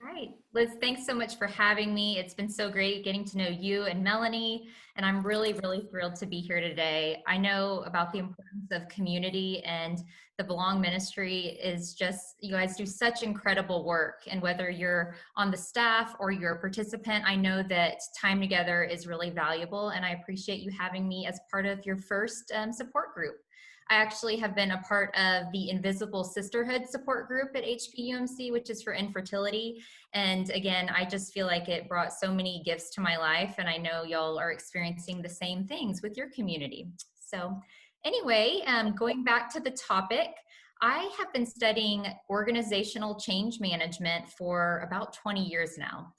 All right, Liz, thanks so much for having me. It's been so great getting to know you and Melanie, and I'm really, really thrilled to be here today. I know about the importance of community, and the Belong Ministry is just, you guys do such incredible work. And whether you're on the staff or you're a participant, I know that time together is really valuable, and I appreciate you having me as part of your first support group. I actually have been a part of the Invisible Sisterhood support group at HPUMC, which is for infertility. And again, I just feel like it brought so many gifts to my life, and I know y'all are experiencing the same things with your community. So anyway, going back to the topic, I have been studying organizational change management for about 20 years now.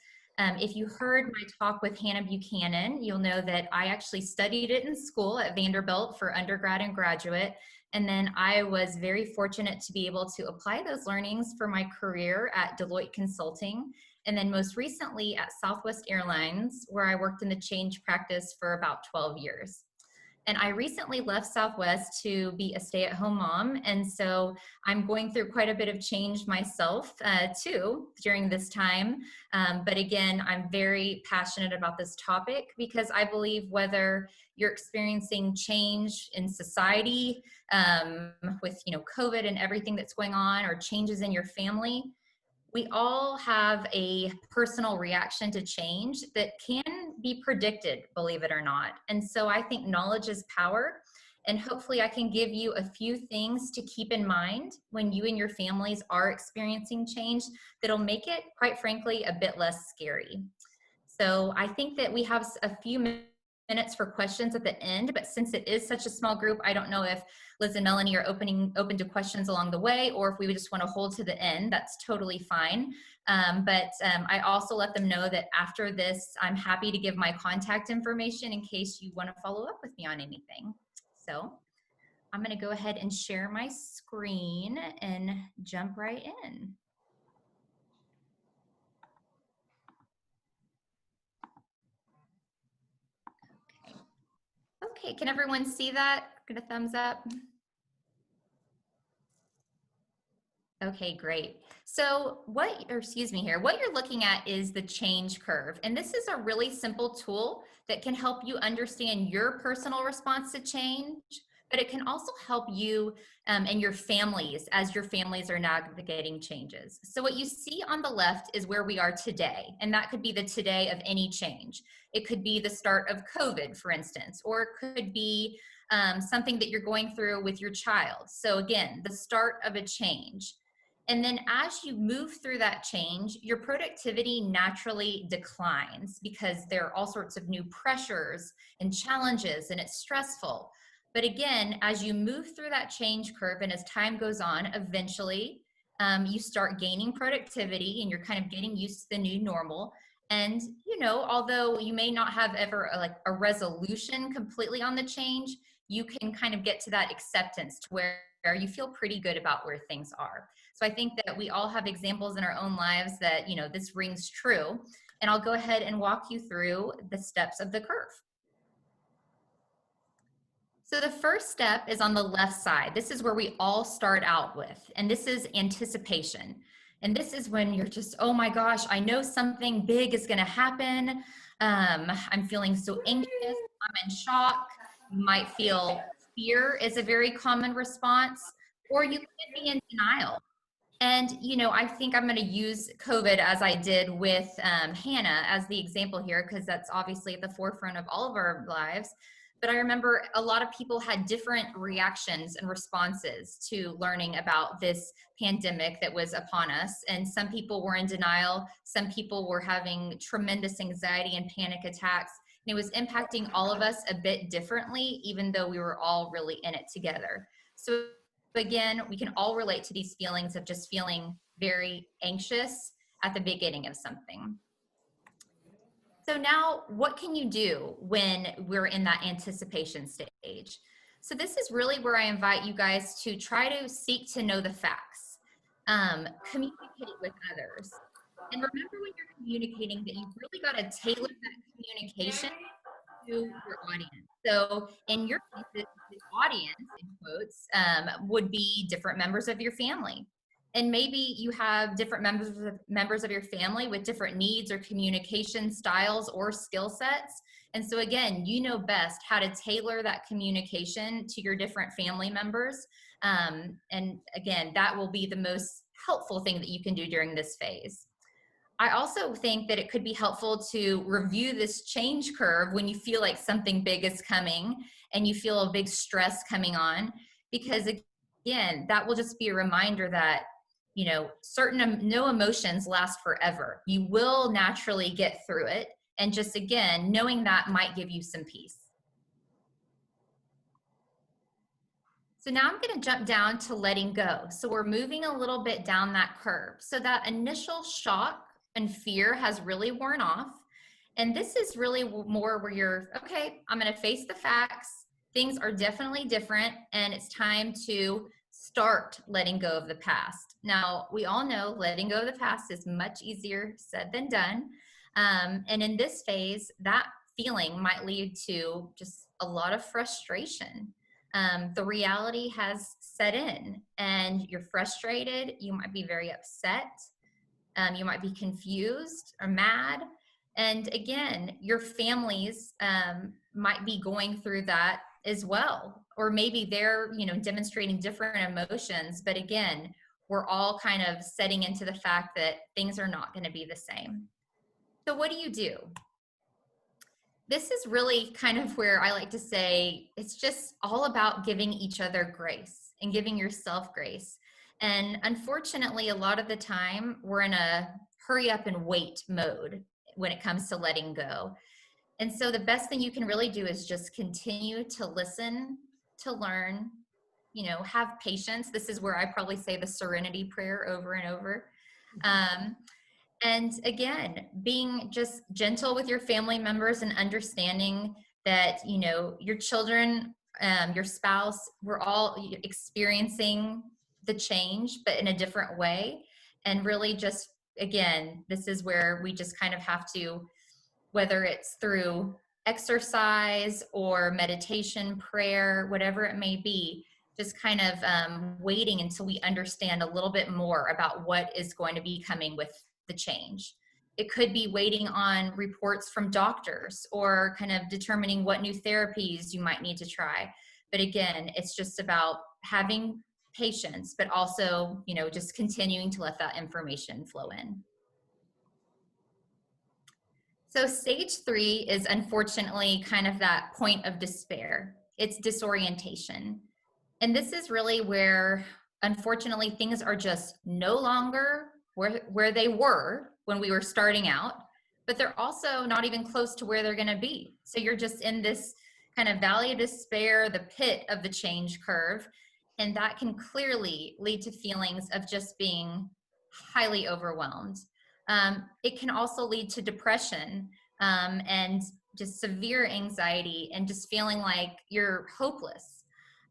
If you heard my talk with Hannah Buchanan, you'll know that I actually studied it in school at Vanderbilt for undergrad and graduate. And then I was very fortunate to be able to apply those learnings for my career at Deloitte Consulting. And then most recently at Southwest Airlines, where I worked in the change practice for about 12 years. And I recently left Southwest to be a stay-at-home mom. And so I'm going through quite a bit of change myself too during this time. But again, I'm very passionate about this topic because I believe whether you're experiencing change in society with COVID and everything that's going on, or changes in your family, we all have a personal reaction to change that can be predicted, believe it or not. And so I think knowledge is power. And hopefully I can give you a few things to keep in mind when you and your families are experiencing change that'll make it, quite frankly, a bit less scary. So I think that we have a few minutes for questions at the end, but since it is such a small group, I don't know if Liz and Melanie are open to questions along the way, or if we would just want to hold to the end, that's totally fine. I also let them know that after this, I'm happy to give my contact information in case you want to follow up with me on anything. So I'm going to go ahead and share my screen and jump right in. Okay, can everyone see that? Get a thumbs up. Okay, great. So what you're looking at is the change curve. And this is a really simple tool that can help you understand your personal response to change, but it can also help you and your families as your families are navigating changes. So what you see on the left is where we are today, and that could be the today of any change. It could be the start of COVID, for instance, or it could be something that you're going through with your child. So again, the start of a change. And then as you move through that change, your productivity naturally declines because there are all sorts of new pressures and challenges, and it's stressful. But again, as you move through that change curve and as time goes on, eventually you start gaining productivity and you're kind of getting used to the new normal. And, although you may not have ever like a resolution completely on the change, you can kind of get to that acceptance to where you feel pretty good about where things are. So I think that we all have examples in our own lives that, this rings true. And I'll go ahead and walk you through the steps of the curve. So the first step is on the left side. This is where we all start out with, and this is anticipation. And this is when you're just, oh my gosh, I know something big is gonna happen. I'm feeling so anxious, I'm in shock. You might feel fear is a very common response, or you could be in denial. And, I think I'm going to use COVID as I did with Hannah as the example here, because that's obviously at the forefront of all of our lives. But I remember a lot of people had different reactions and responses to learning about this pandemic that was upon us. And some people were in denial. Some people were having tremendous anxiety and panic attacks. And it was impacting all of us a bit differently, even though we were all really in it together. So again, we can all relate to these feelings of just feeling very anxious at the beginning of something. So now what can you do when we're in that anticipation stage? So this is really where I invite you guys to try to seek to know the facts, communicate with others. And remember when you're communicating that you've really got to tailor that communication to your audience. So in your case, the audience, in quotes, would be different members of your family. And maybe you have different members of your family with different needs or communication styles or skill sets. And so again, you know best how to tailor that communication to your different family members. And again, that will be the most helpful thing that you can do during this phase. I also think that it could be helpful to review this change curve when you feel like something big is coming and you feel a big stress coming on, because again, that will just be a reminder that, you know, no emotions last forever. You will naturally get through it. And just again, knowing that might give you some peace. So now I'm going to jump down to letting go. So we're moving a little bit down that curve. So that initial shock and fear has really worn off. And this is really more where you're, okay, I'm going to face the facts. Things are definitely different, and it's time to start letting go of the past. Now, we all know letting go of the past is much easier said than done. And in this phase, that feeling might lead to just a lot of frustration. The reality has set in and you're frustrated. You might be very upset. You might be confused or mad. And again, your families might be going through that as well. Or maybe they're, you know, demonstrating different emotions. But again, we're all kind of setting into the fact that things are not going to be the same. So what do? This is really kind of where I like to say it's just all about giving each other grace and giving yourself grace. And unfortunately, a lot of the time we're in a hurry up and wait mode when it comes to letting go. And so the best thing you can really do is just continue to listen, to learn, you know, have patience. This is where I probably say the serenity prayer over and over. And again, being just gentle with your family members and understanding that, you know, your children, your spouse, we're all experiencing the change, but in a different way. And really just, again, this is where we just kind of have to, whether it's through exercise or meditation, prayer, whatever it may be, just kind of waiting until we understand a little bit more about what is going to be coming with the change. It could be waiting on reports from doctors or kind of determining what new therapies you might need to try. But again, it's just about having patience, but also, you know, just continuing to let that information flow in. So stage 3 is unfortunately kind of that point of despair. It's disorientation. And this is really where, unfortunately, things are just no longer where they were when we were starting out, but they're also not even close to where they're going to be. So you're just in this kind of valley of despair, the pit of the change curve. And that can clearly lead to feelings of just being highly overwhelmed. It can also lead to depression and just severe anxiety and just feeling like you're hopeless.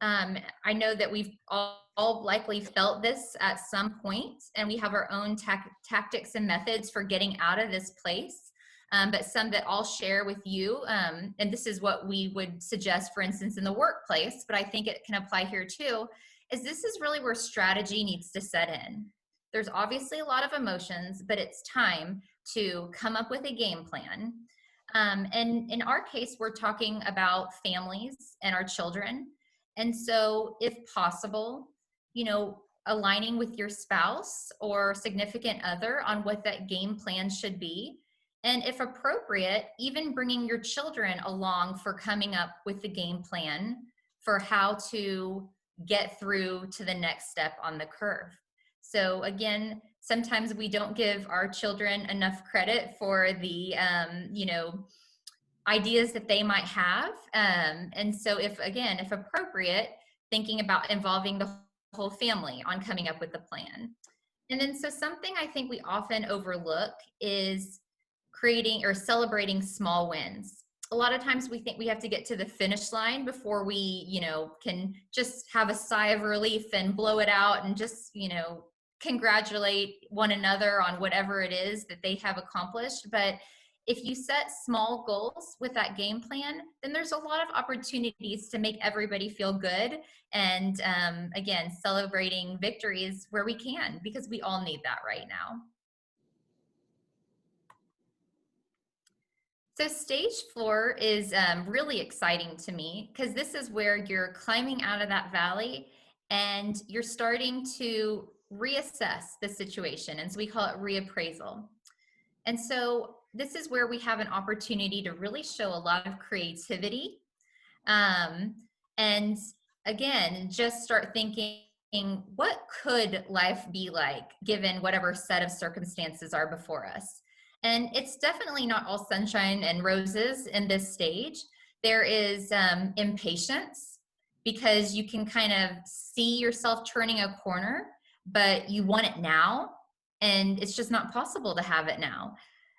I know that we've all likely felt this at some point, and we have our own tactics and methods for getting out of this place. But some that I'll share with you, and this is what we would suggest, for instance, in the workplace, but I think it can apply here too, is this is really where strategy needs to set in. There's obviously a lot of emotions, but it's time to come up with a game plan. And in our case, we're talking about families and our children. And so if possible, you know, aligning with your spouse or significant other on what that game plan should be. And if appropriate, even bringing your children along for coming up with the game plan for how to get through to the next step on the curve. So again, sometimes we don't give our children enough credit for the, you know, ideas that they might have. And so if appropriate, thinking about involving the whole family on coming up with the plan. And then so something I think we often overlook is creating or celebrating small wins. A lot of times we think we have to get to the finish line before we, you know, can just have a sigh of relief and blow it out and just, you know, congratulate one another on whatever it is that they have accomplished. But if you set small goals with that game plan, then there's a lot of opportunities to make everybody feel good. And again, celebrating victories where we can, because we all need that right now. So stage 4 is really exciting to me, because this is where you're climbing out of that valley and you're starting to reassess the situation. And so we call it reappraisal. And so this is where we have an opportunity to really show a lot of creativity. Um, and again, just start thinking, what could life be like given whatever set of circumstances are before us? And it's definitely not all sunshine and roses in this stage. There is impatience, because you can kind of see yourself turning a corner, but you want it now, and it's just not possible to have it now.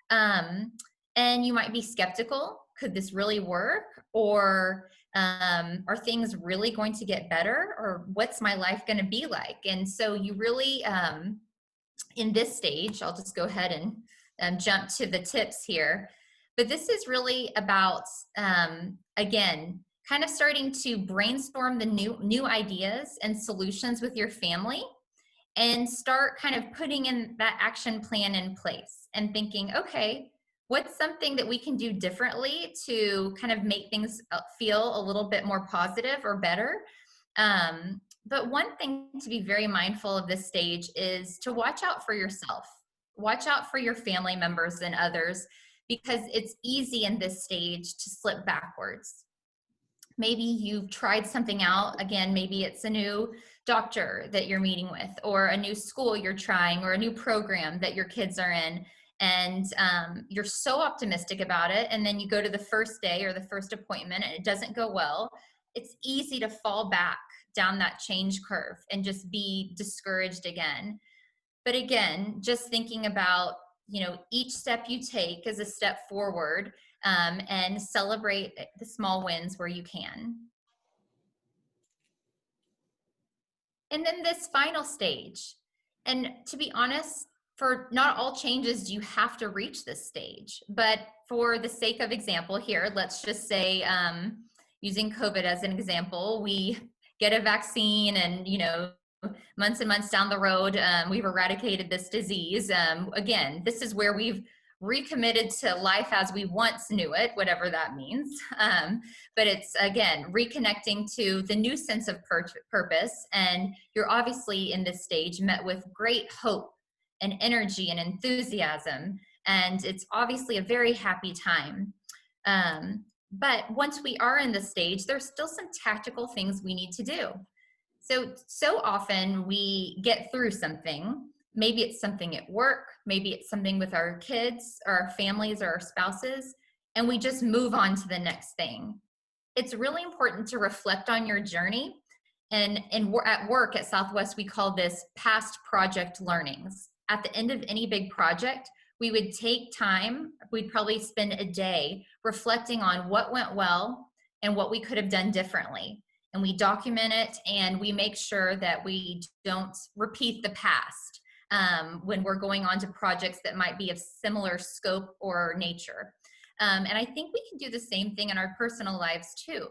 And you might be skeptical. Could this really work? Or are things really going to get better? Or what's my life going to be like? And so you really, in this stage, I'll just go ahead and jump to the tips here. But this is really about, again, kind of starting to brainstorm the new ideas and solutions with your family, and start kind of putting in that action plan in place and thinking, okay, what's something that we can do differently to kind of make things feel a little bit more positive or better? But one thing to be very mindful of this stage is to watch out for yourself. Watch out for your family members and others, because it's easy in this stage to slip backwards. Maybe you've tried something out. Again, maybe it's a new doctor that you're meeting with, or a new school you're trying, or a new program that your kids are in. And you're so optimistic about it. And then you go to the first day or the first appointment and it doesn't go well. It's easy to fall back down that change curve and just be discouraged again. But again, just thinking about, each step you take is a step forward, and celebrate the small wins where you can. And then this final stage. And to be honest, for not all changes do you have to reach this stage. But for the sake of example here, let's just say, using COVID as an example, we get a vaccine, and, months and months down the road, we've eradicated this disease. Again, this is where we've recommitted to life as we once knew it, whatever that means. But it's, again, reconnecting to the new sense of purpose. And you're obviously in this stage met with great hope and energy and enthusiasm. And it's obviously a very happy time. But once we are in this stage, there's still some tactical things we need to do. So often we get through something. Maybe it's something at work, maybe it's something with our kids or our families or our spouses, and we just move on to the next thing. It's really important to reflect on your journey. And at work at Southwest, we call this past project learnings. At the end of any big project, we would take time, we'd probably spend a day reflecting on what went well and what we could have done differently. And we document it, and we make sure that we don't repeat the past when we're going on to projects that might be of similar scope or nature. And I think we can do the same thing in our personal lives too.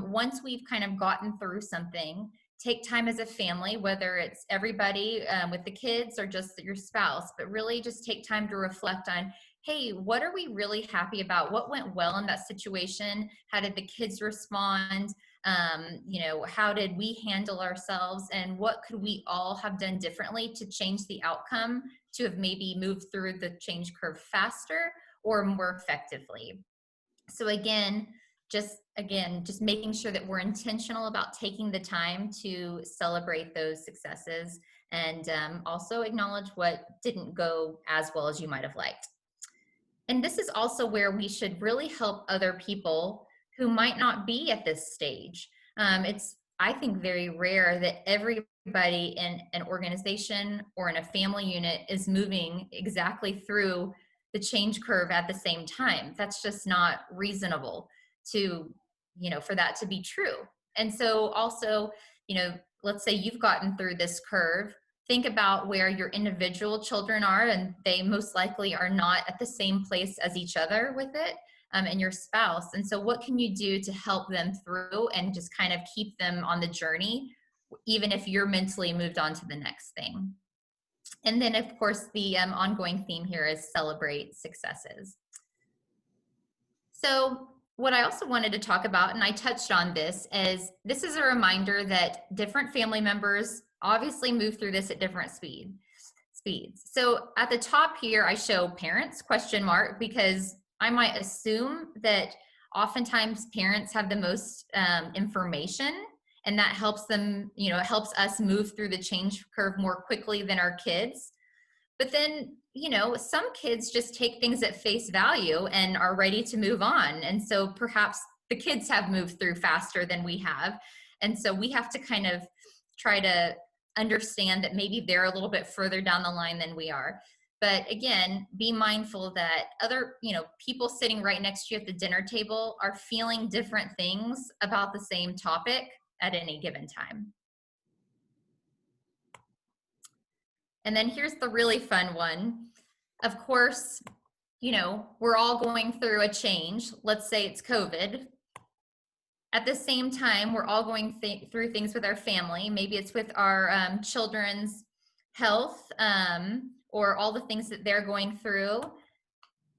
Once we've kind of gotten through something, take time as a family, whether it's everybody with the kids or just your spouse, but really just take time to reflect on, hey, what are we really happy about? What went well in that situation? How did the kids respond? How did we handle ourselves, and what could we all have done differently to change the outcome, to have maybe moved through the change curve faster or more effectively? So just making sure that we're intentional about taking the time to celebrate those successes, and also acknowledge what didn't go as well as you might have liked. And this is also where we should really help other people who might not be at this stage. It's, I think, very rare that everybody in an organization or in a family unit is moving exactly through the change curve at the same time. That's just not reasonable to, for that to be true. And so also, let's say you've gotten through this curve. think about where your individual children are, and they most likely are not at the same place as each other with it, and your spouse. And so what can you do to help them through and just kind of keep them on the journey, even if you're mentally moved on to the next thing? And then, of course, the ongoing theme here is celebrate successes. So what I also wanted to talk about, and I touched on this, is this is a reminder that different family members obviously move through this at different speeds. So at the top here, I show parents, question mark, because I might assume that oftentimes parents have the most information, and that helps them, it helps us move through the change curve more quickly than our kids. But then, some kids just take things at face value and are ready to move on. And so perhaps the kids have moved through faster than we have. And so we have to kind of try to understand that maybe they're a little bit further down the line than we are. But again, be mindful that other, people sitting right next to you at the dinner table are feeling different things about the same topic at any given time. And then here's the really fun one. Of course, we're all going through a change. Let's say it's COVID. At the same time, we're all going through things with our family. Maybe it's with our children's health, or all the things that they're going through.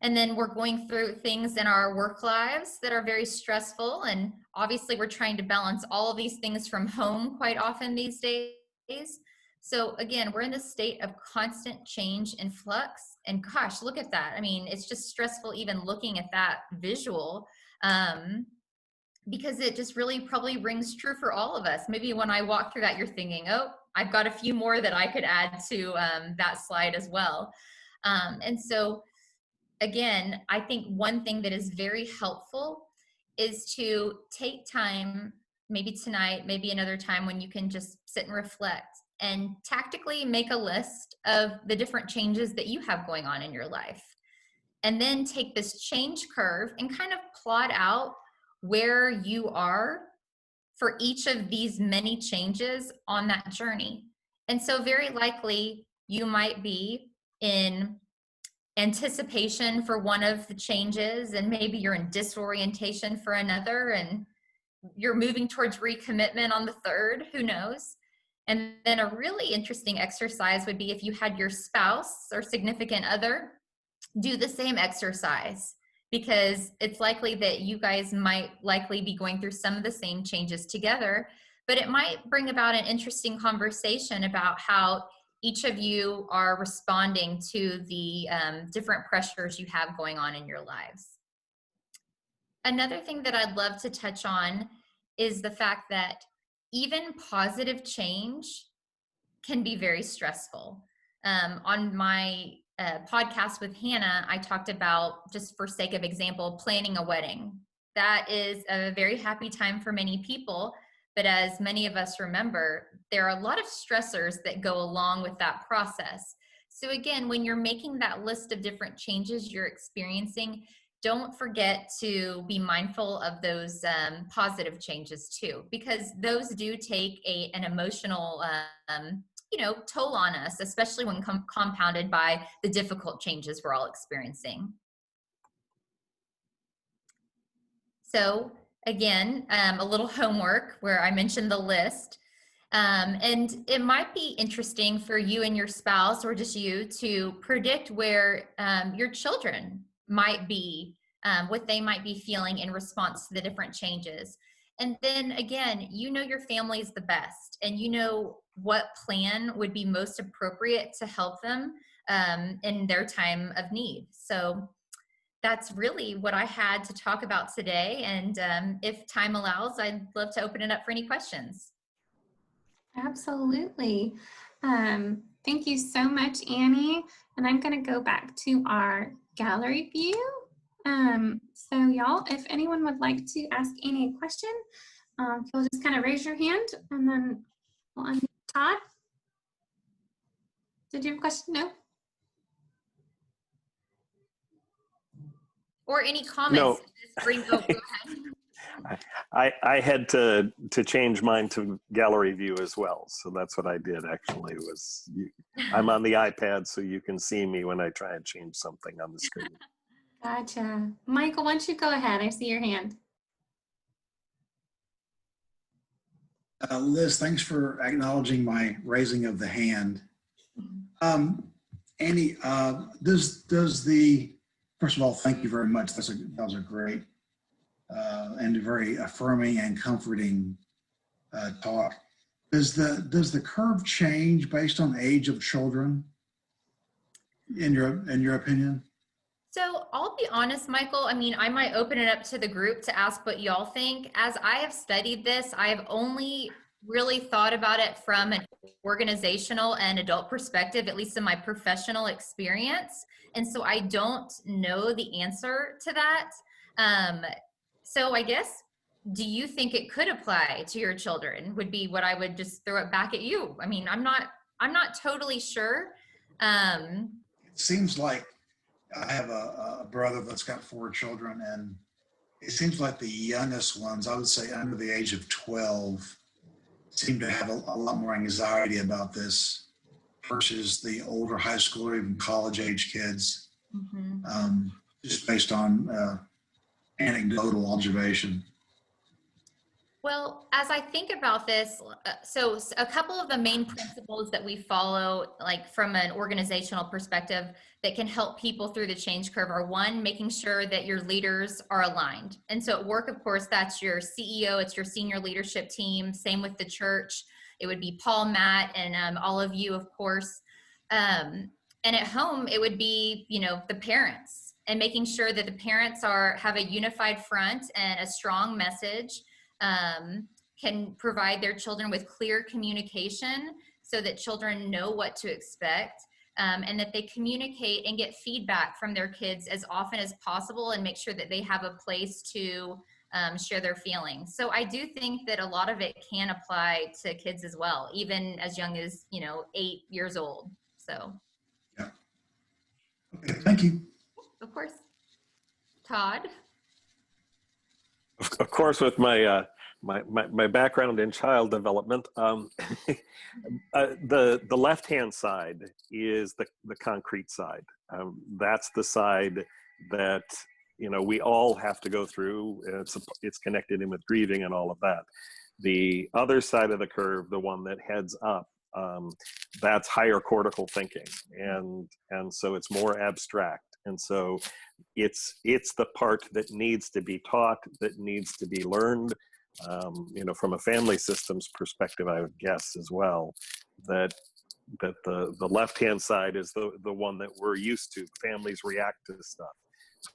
And then we're going through things in our work lives that are very stressful. And obviously we're trying to balance all of these things from home quite often these days. So again, we're in this state of constant change and flux. And gosh, look at that. I mean, it's just stressful even looking at that visual, because it just really probably rings true for all of us. Maybe when I walk through that, you're thinking, oh, I've got a few more that I could add to that slide as well. And so again, I think one thing that is very helpful is to take time, maybe tonight, maybe another time when you can just sit and reflect and tactically make a list of the different changes that you have going on in your life. And then take this change curve and kind of plot out where you are for each of these many changes on that journey. And so very likely you might be in anticipation for one of the changes, and maybe you're in disorientation for another, and you're moving towards recommitment on the third, who knows? And then a really interesting exercise would be if you had your spouse or significant other do the same exercise, because it's likely that you guys might likely be going through some of the same changes together, but it might bring about an interesting conversation about how each of you are responding to the different pressures you have going on in your lives. Another thing that I'd love to touch on is the fact that even positive change can be very stressful. On my podcast with Hannah, I talked about, just for sake of example, planning a wedding. That is a very happy time for many people, but as many of us remember, there are a lot of stressors that go along with that process. So again, when you're making that list of different changes you're experiencing, don't forget to be mindful of those positive changes too, because those do take an emotional toll on us, especially when compounded by the difficult changes we're all experiencing. So again, a little homework where I mentioned the list. And it might be interesting for you and your spouse, or just you, to predict where your children might be, what they might be feeling in response to the different changes. And then again, your family is the best, and you know what plan would be most appropriate to help them in their time of need. So that's really what I had to talk about today. And if time allows, I'd love to open it up for any questions. Absolutely. Thank you so much, Annie. And I'm going to go back to our gallery view. So y'all, if anyone would like to ask Annie a question, you'll just kind of raise your hand, and then we'll unmute. Todd, did you have a question? No? Or any comments? No. Go ahead. I had to change mine to gallery view as well. So that's what I did actually I'm on the iPad so you can see me when I try and change something on the screen. Gotcha. Michael, why don't you go ahead? I see your hand. Liz, thanks for acknowledging my raising of the hand. Annie, first of all, thank you very much. That was a great and a very affirming and comforting talk. Does the curve change based on age of children in your opinion? So I'll be honest, Michael. I mean, I might open it up to the group to ask what y'all think. As I have studied this, I have only really thought about it from an organizational and adult perspective, at least in my professional experience. And so I don't know the answer to that. So I guess, do you think it could apply to your children? Would be what I would just throw it back at you. I mean, I'm not totally sure. It seems like I have a brother that's got 4 children, and it seems like the youngest ones, I would say under the age of 12, seem to have a lot more anxiety about this versus the older high school or even college age kids, just based on anecdotal observation. Well, as I think about this, so a couple of the main principles that we follow, like from an organizational perspective, that can help people through the change curve are: one, making sure that your leaders are aligned. And so at work, of course, that's your CEO, it's your senior leadership team. Same with the church. It would be Paul, Matt, and all of you, of course. And at home, it would be, the parents, and making sure that the parents have a unified front and a strong message. Can provide their children with clear communication so that children know what to expect, and that they communicate and get feedback from their kids as often as possible, and make sure that they have a place to share their feelings. So I do think that a lot of it can apply to kids as well, even as young as 8 years old. So yeah. Okay, thank you. Of course. Todd? Of course, with my my background in child development, the left-hand side is the concrete side. That's the side that we all have to go through. It's connected in with grieving and all of that. The other side of the curve, the one that heads up, that's higher cortical thinking, and so it's more abstract. And so it's the part that needs to be taught, that needs to be learned. From a family systems perspective, I would guess as well that the left-hand side is the one that we're used to. Families react to stuff.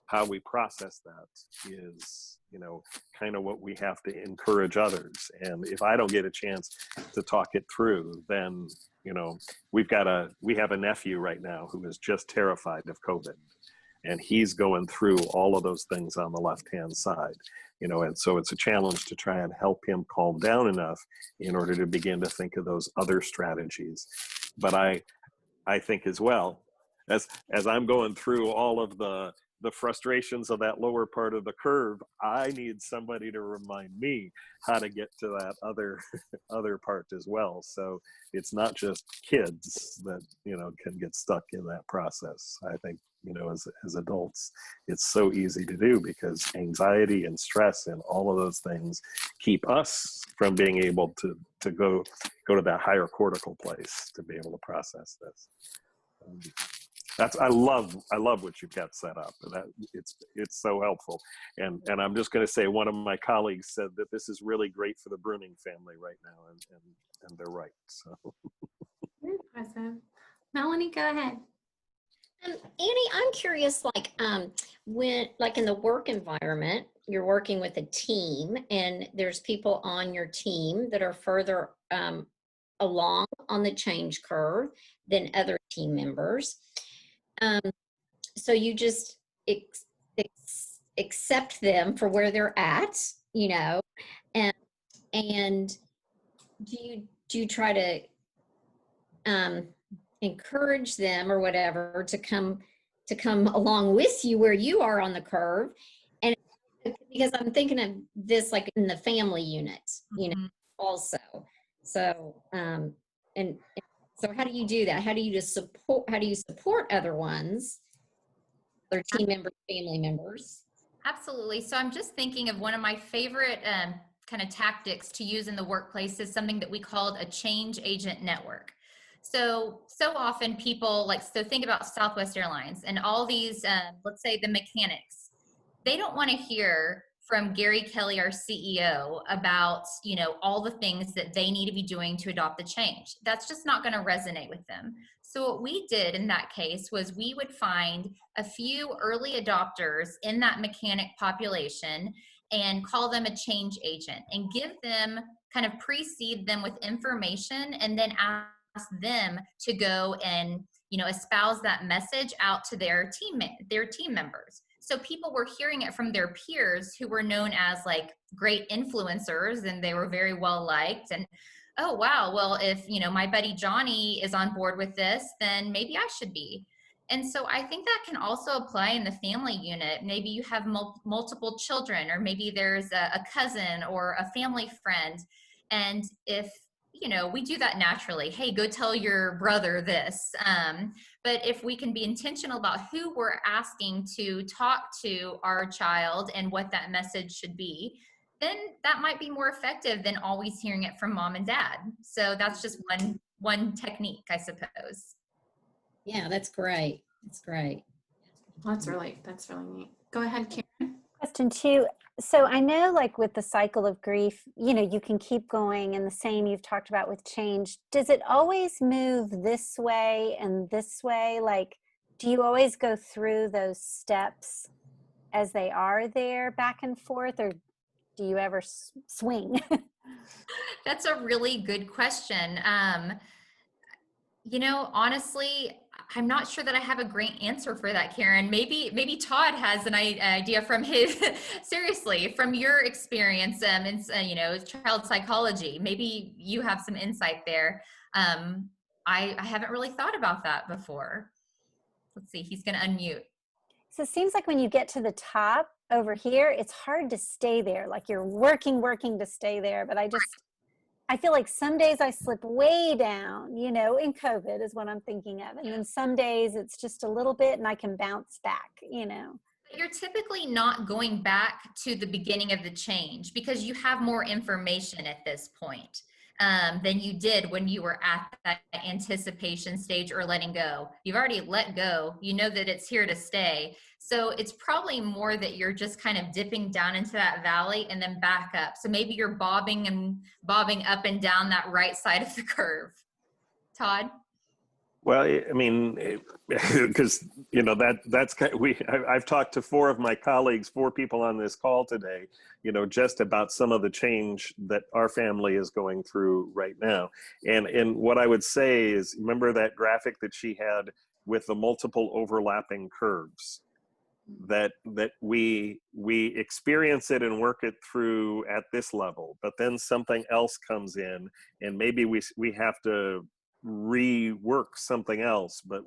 How we process that is, kind of what we have to encourage others. And if I don't get a chance to talk it through, then, we have a nephew right now who is just terrified of COVID. And he's going through all of those things on the left-hand side, and so it's a challenge to try and help him calm down enough in order to begin to think of those other strategies. But I think as well, as I'm going through all of the frustrations of that lower part of the curve, I need somebody to remind me how to get to that other part as well. So it's not just kids that, can get stuck in that process. I think, as adults, it's so easy to do because anxiety and stress and all of those things keep us from being able to go to that higher cortical place to be able to process this. I love what you've got set up, and that it's so helpful. And I'm just going to say, one of my colleagues said that this is really great for the Bruning family right now, and they're right. So. Awesome. Melanie, go ahead. Annie, I'm curious, when, in the work environment, you're working with a team, and there's people on your team that are further along on the change curve than other team members. So you just accept them for where they're at, and do you try to encourage them or whatever to come along with you where you are on the curve? And it could be because I'm thinking of this like in the family unit, you know, Mhm. also. So, and so how do you do that? How do you just support, how do you support other ones, other team members, family members? Absolutely. So I'm just thinking of one of my favorite kind of tactics to use in the workplace is something that we called a change agent network. So often people like, so think about Southwest Airlines and all these, let's say the mechanics, they don't want to hear from Gary Kelly, our CEO, about, you know, all the things that they need to be doing to adopt the change. That's just not going to resonate with them. So what we did in that case was we would find a few early adopters in that mechanic population and call them a change agent and give them kind of precede them with information and then ask them to go and, you know, espouse that message out to their team members. So people were hearing it from their peers who were known as like great influencers and they were very well liked. And oh, wow, well, if, you know, my buddy Johnny is on board with this, then maybe I should be. And so I think that can also apply in the family unit. Maybe you have multiple children, or maybe there's a cousin or a family friend. And if, you know, we do that naturally. Hey, go tell your brother this. But if we can be intentional about who we're asking to talk to our child and what that message should be, then that might be more effective than always hearing it from mom and dad. So that's just one technique, I suppose. Yeah, that's great. That's great. That's really neat. Go ahead, Karen. Question two. So I know like with the cycle of grief, you know, you can keep going and the same you've talked about with change. Does it always move this way and this way? Like, do you always go through those steps as they are there back and forth, or do you ever swing? That's a really good question. You know, honestly, I'm not sure that I have a great answer for that, Karen. Maybe Todd has an idea from his, seriously, from your experience in, you know, child psychology. Maybe you have some insight there. I haven't really thought about that before. Let's see, he's going to unmute. So it seems like when you get to the top over here, it's hard to stay there. Like you're working to stay there. But I feel like some days I slip way down, you know, in COVID is what I'm thinking of. And then some days it's just a little bit and I can bounce back, you know. You're typically not going back to the beginning of the change because you have more information at this point than you did when you were at that anticipation stage or letting go. You've already let go. You know that it's here to stay. So it's probably more that you're just kind of dipping down into that valley and then back up. So maybe you're bobbing up and down that right side of the curve. Todd? Well, I mean, because you know that's I've talked to four of my colleagues, four people on this call today, you know, just about some of the change that our family is going through right now. And what I would say is, remember that graphic that she had with the multiple overlapping curves, that we experience it and work it through at this level, but then something else comes in, and maybe we have to rework something else, but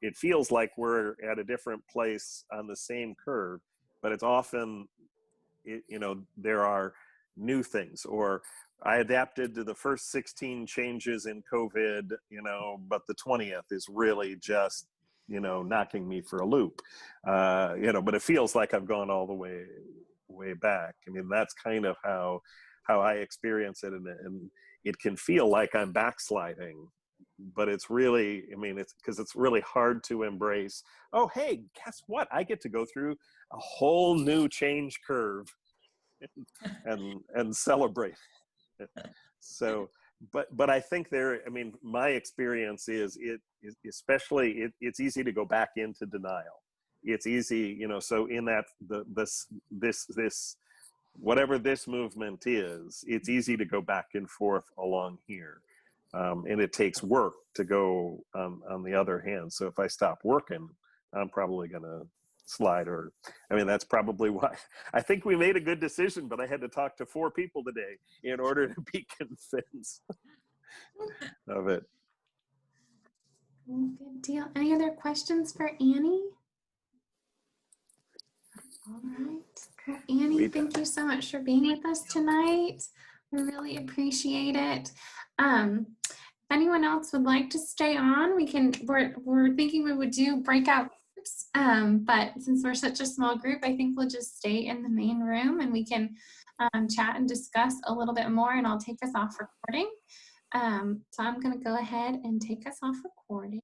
it feels like we're at a different place on the same curve, but it's often you know, there are new things, or I adapted to the first 16 changes in COVID, you know, but the 20th is really just, you know, knocking me for a loop, you know, but it feels like I've gone all the way back. I mean, that's kind of how I experience it, and it can feel like I'm backsliding, but it's really, I mean, it's because it's really hard to embrace, oh, hey, guess what? I get to go through a whole new change curve and celebrate it. So, but I think I mean, my experience is it's easy to go back into denial. It's easy, you know, so in that, this whatever this movement is, it's easy to go back and forth along here. And it takes work to go on the other hand. So if I stop working, I'm probably going to slide, or, I mean, that's probably why I think we made a good decision, but I had to talk to 4 people today in order to be convinced of it. Good deal. Any other questions for Annie? All right. Well, Annie, thank you so much for being with us tonight. We really appreciate it. If anyone else would like to stay on, we're thinking we would do breakout groups. But since we're such a small group, I think we'll just stay in the main room and we can chat and discuss a little bit more, and I'll take us off recording. So I'm going to go ahead and take us off recording.